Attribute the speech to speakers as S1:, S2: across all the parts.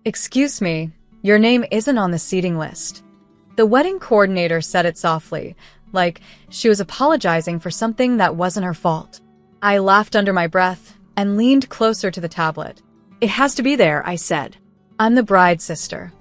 S1: "Excuse me, your name isn't on the seating list." The wedding coordinator said it softly, like she was apologizing for something that wasn't her fault. I laughed under my breath and leaned closer to the tablet. "It has to be there," I said. "I'm the bride's sister."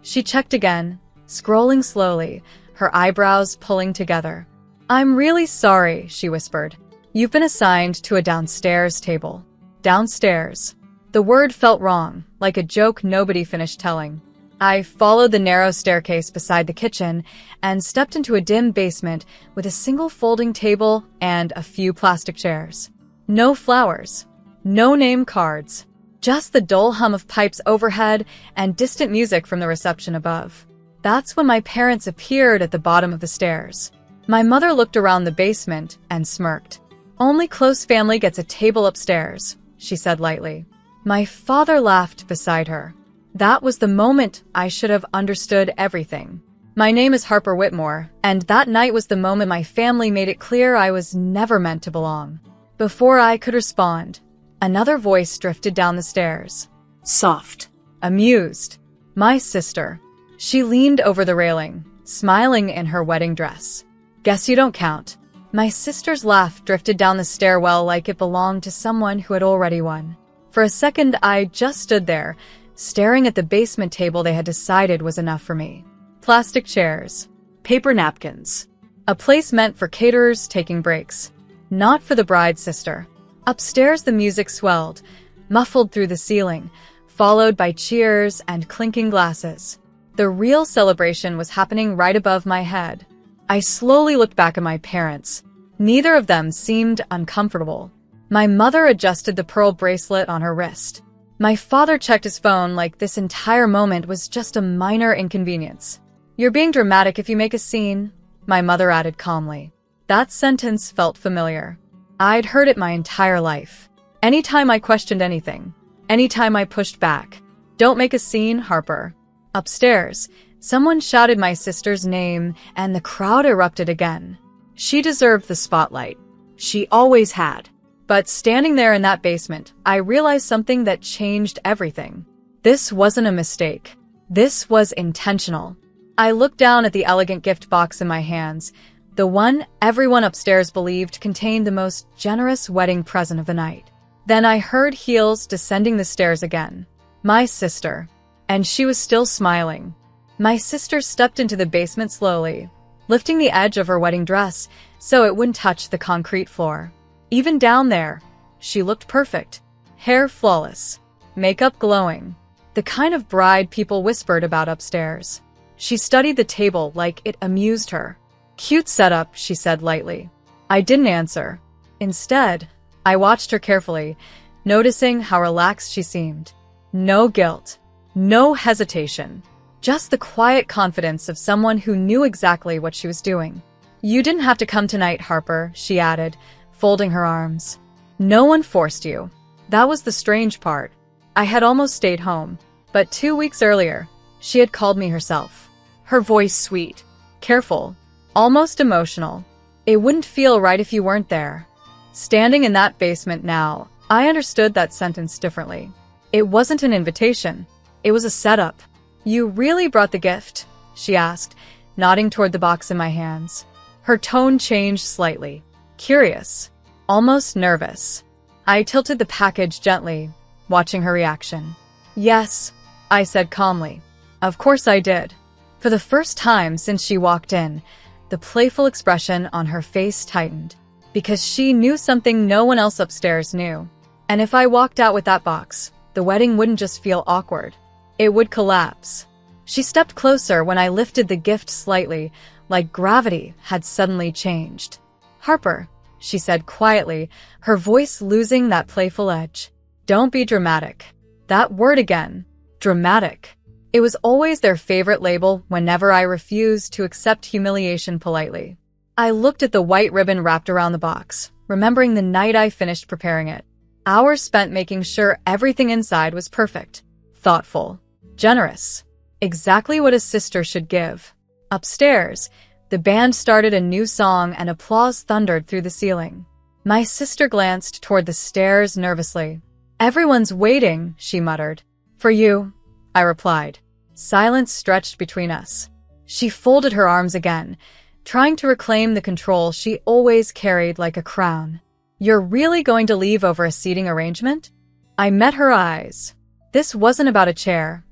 S1: She checked again, scrolling slowly, her eyebrows pulling together. "I'm really sorry," she whispered. "You've been assigned to a downstairs table." Downstairs. The word felt wrong, like a joke nobody finished telling. I followed the narrow staircase beside the kitchen and stepped into a dim basement with a single folding table and a few plastic chairs. No flowers, no name cards, just the dull hum of pipes overhead and distant music from the reception above. That's when my parents appeared at the bottom of the stairs. My mother looked around the basement and smirked. "Only close family gets a table upstairs," she said lightly. My father laughed beside her. That was the moment I should have understood everything. My name is Harper Whitmore, and that night was the moment my family made it clear I was never meant to belong. Before I could respond, another voice drifted down the stairs. Soft. Amused. My sister. She leaned over the railing, smiling in her wedding dress. "Guess you don't count." My sister's laugh drifted down the stairwell like it belonged to someone who had already won. For a second, I just stood there, staring at the basement table they had decided was enough for me. Plastic chairs. Paper napkins. A place meant for caterers taking breaks. Not for the bride's sister. Upstairs, the music swelled, muffled through the ceiling, followed by cheers and clinking glasses. The real celebration was happening right above my head. I slowly looked back at my parents. Neither of them seemed uncomfortable. My mother adjusted the pearl bracelet on her wrist. My father checked his phone like this entire moment was just a minor inconvenience. "You're being dramatic if you make a scene," my mother added calmly. That sentence felt familiar. I'd heard it my entire life. Anytime I questioned anything, anytime I pushed back. "Don't make a scene, Harper." Upstairs, someone shouted my sister's name, and the crowd erupted again. She deserved the spotlight. She always had. But standing there in that basement, I realized something that changed everything. This wasn't a mistake. This was intentional. I looked down at the elegant gift box in my hands, the one everyone upstairs believed contained the most generous wedding present of the night. Then I heard heels descending the stairs again. My sister. And she was still smiling. My sister stepped into the basement slowly, lifting the edge of her wedding dress so it wouldn't touch the concrete floor. Even down there, she looked perfect. Hair flawless, makeup glowing, the kind of bride people whispered about upstairs. She studied the table like it amused her. "Cute setup," she said lightly. I didn't answer. Instead, I watched her carefully, noticing how relaxed she seemed. No guilt, no hesitation, just the quiet confidence of someone who knew exactly what she was doing. "You didn't have to come tonight, Harper," she added, folding her arms. "No one forced you." That was the strange part. I had almost stayed home, but 2 weeks earlier, she had called me herself. Her voice sweet, careful, almost emotional. "It wouldn't feel right if you weren't there." Standing in that basement now, I understood that sentence differently. It wasn't an invitation. It was a setup. "You really brought the gift?" she asked, nodding toward the box in my hands. Her tone changed slightly. Curious, almost nervous. I tilted the package gently, watching her reaction. "Yes," I said calmly. "Of course I did." For the first time since she walked in, the playful expression on her face tightened, because she knew something no one else upstairs knew. And if I walked out with that box, the wedding wouldn't just feel awkward. It would collapse. She stepped closer when I lifted the gift slightly, like gravity had suddenly changed. "Harper," she said quietly, her voice losing that playful edge. "Don't be dramatic." That word again. Dramatic. It was always their favorite label whenever I refused to accept humiliation politely. I looked at the white ribbon wrapped around the box, remembering the night I finished preparing it. Hours spent making sure everything inside was perfect, thoughtful, generous. Exactly what a sister should give. Upstairs, the band started a new song and applause thundered through the ceiling. My sister glanced toward the stairs nervously. "Everyone's waiting," she muttered. "For you," I replied. Silence stretched between us. She folded her arms again, trying to reclaim the control she always carried like a crown. You're really going to leave over a seating arrangement? I met her eyes. This wasn't about a chair,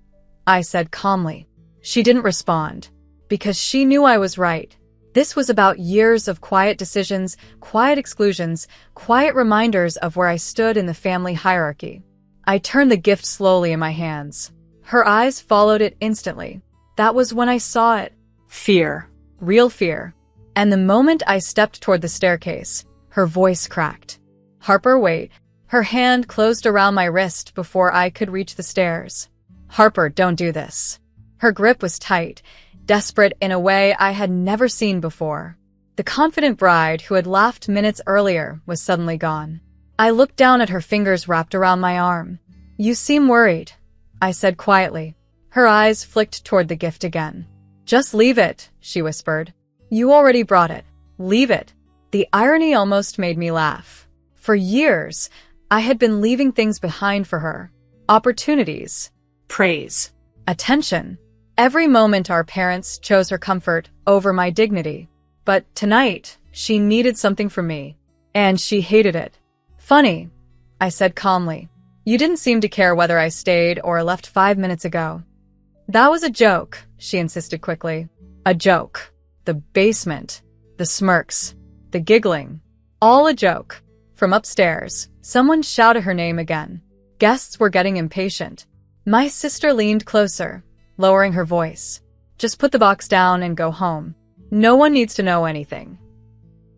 S1: I said calmly. She didn't respond, because she knew I was right. This was about years of quiet decisions, quiet exclusions, quiet reminders of where I stood in the family hierarchy. I turned the gift slowly in my hands. Her eyes followed it instantly. That was when I saw it. Fear. Real fear. And the moment I stepped toward the staircase, her voice cracked. Harper, wait. Her hand closed around my wrist before I could reach the stairs. Harper, don't do this. Her grip was tight, desperate in a way I had never seen before. The confident bride who had laughed minutes earlier was suddenly gone. I looked down at her fingers wrapped around my arm. You seem worried, I said quietly. Her eyes flicked toward the gift again. Just leave it, she whispered. You already brought it. Leave it. The irony almost made me laugh. For years, I had been leaving things behind for her. Opportunities. Praise. Attention. Every moment our parents chose her comfort over my dignity. But tonight, she needed something from me. And she hated it. Funny, I said calmly. You didn't seem to care whether I stayed or left 5 minutes ago. That was a joke, she insisted quickly. A joke. The basement. The smirks. The giggling. All a joke. From upstairs, someone shouted her name again. Guests were getting impatient. My sister leaned closer, lowering her voice. Just put the box down and go home. No one needs to know anything.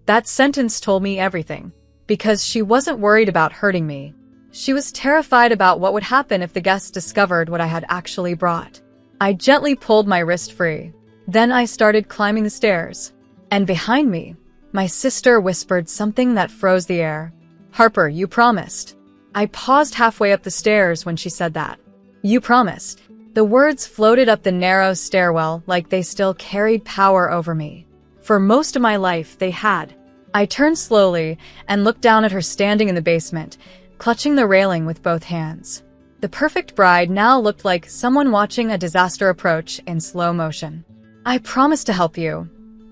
S1: That sentence told me everything, because she wasn't worried about hurting me. She was terrified about what would happen if the guests discovered what I had actually brought. I gently pulled my wrist free. Then I started climbing the stairs. And behind me, my sister whispered something that froze the air. Harper, you promised. I paused halfway up the stairs when she said that. You promised. The words floated up the narrow stairwell like they still carried power over me. For most of my life, they had. I turned slowly and looked down at her standing in the basement, clutching the railing with both hands. The perfect bride now looked like someone watching a disaster approach in slow motion. I promised to help you,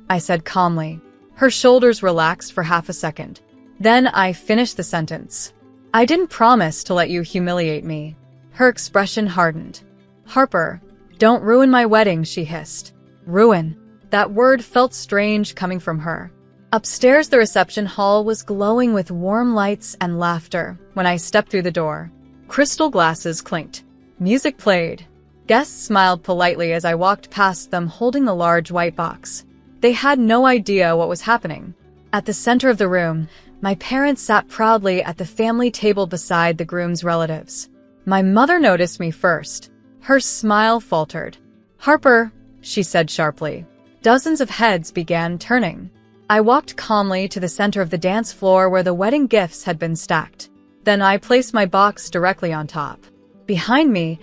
S1: I said calmly. Her shoulders relaxed for half a second. Then I finished the sentence. I didn't promise to let you humiliate me. Her expression hardened. Harper, don't ruin my wedding, she hissed. Ruin. That word felt strange coming from her. Upstairs, the reception hall was glowing with warm lights and laughter when I stepped through the door. Crystal glasses clinked. Music played. Guests smiled politely as I walked past them holding the large white box. They had no idea what was happening. At the center of the room, my parents sat proudly at the family table beside the groom's relatives. My mother noticed me first. Her smile faltered. Harper, she said sharply. Dozens of heads began turning. I walked calmly to the center of the dance floor where the wedding gifts had been stacked. Then I placed my box directly on top. Behind me,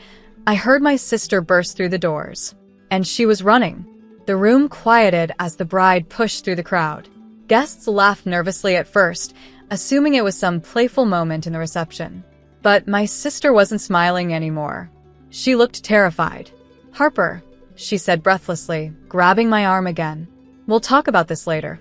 S1: I heard my sister burst through the doors. And she was running. The room quieted as the bride pushed through the crowd. Guests laughed nervously at first, assuming it was some playful moment in the reception. But my sister wasn't smiling anymore. She looked terrified. Harper, she said breathlessly, grabbing my arm again. We'll talk about this later.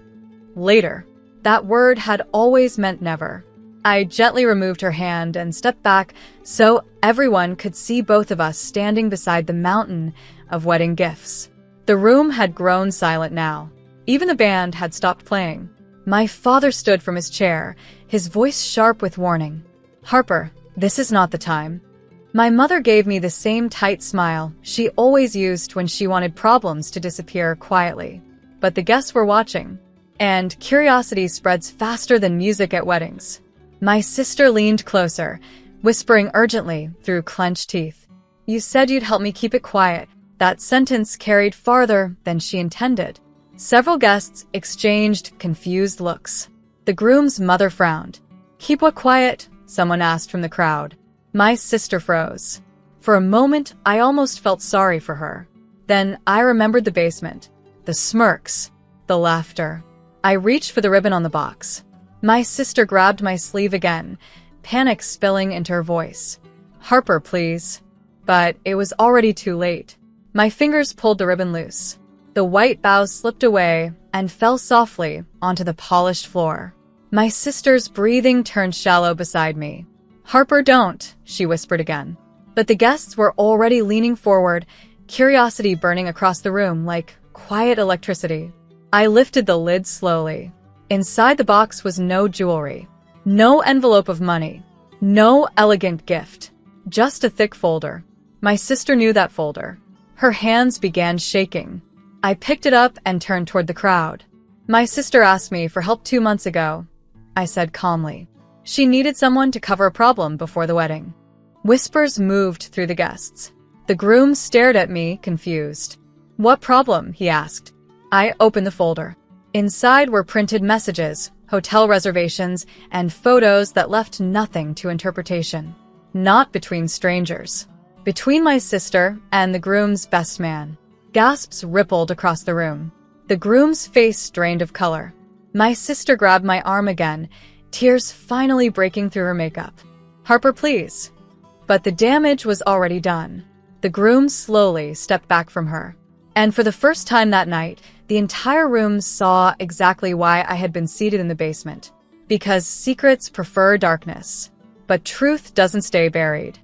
S1: Later. That word had always meant never. I gently removed her hand and stepped back so everyone could see both of us standing beside the mountain of wedding gifts. The room had grown silent now. Even the band had stopped playing. My father stood from his chair, his voice sharp with warning. Harper, this is not the time. My mother gave me the same tight smile she always used when she wanted problems to disappear quietly. But the guests were watching, and curiosity spreads faster than music at weddings. My sister leaned closer, whispering urgently through clenched teeth. You said you'd help me keep it quiet. That sentence carried farther than she intended. Several guests exchanged confused looks. The groom's mother frowned. Keep what quiet? Someone asked from the crowd. My sister froze. For a moment, I almost felt sorry for her. Then I remembered the basement, the smirks, the laughter. I reached for the ribbon on the box. My sister grabbed my sleeve again, panic spilling into her voice. Harper, please. But it was already too late. My fingers pulled the ribbon loose. The white bows slipped away and fell softly onto the polished floor. My sister's breathing turned shallow beside me. "Harper, don't," she whispered again. But the guests were already leaning forward, curiosity burning across the room like quiet electricity. I lifted the lid slowly. Inside the box was no jewelry, no envelope of money, no elegant gift, just a thick folder. My sister knew that folder. Her hands began shaking. I picked it up and turned toward the crowd. "My sister asked me for help 2 months ago," I said calmly. "She needed someone to cover a problem before the wedding." Whispers moved through the guests. The groom stared at me, confused. "What problem?" he asked. I opened the folder. Inside were printed messages, hotel reservations, and photos that left nothing to interpretation. Not between strangers. Between my sister and the groom's best man. Gasps rippled across the room. The groom's face drained of color. My sister grabbed my arm again, tears finally breaking through her makeup. "Harper, please." But the damage was already done. The groom slowly stepped back from her. And for the first time that night, the entire room saw exactly why I had been seated in the basement. Because secrets prefer darkness. But truth doesn't stay buried.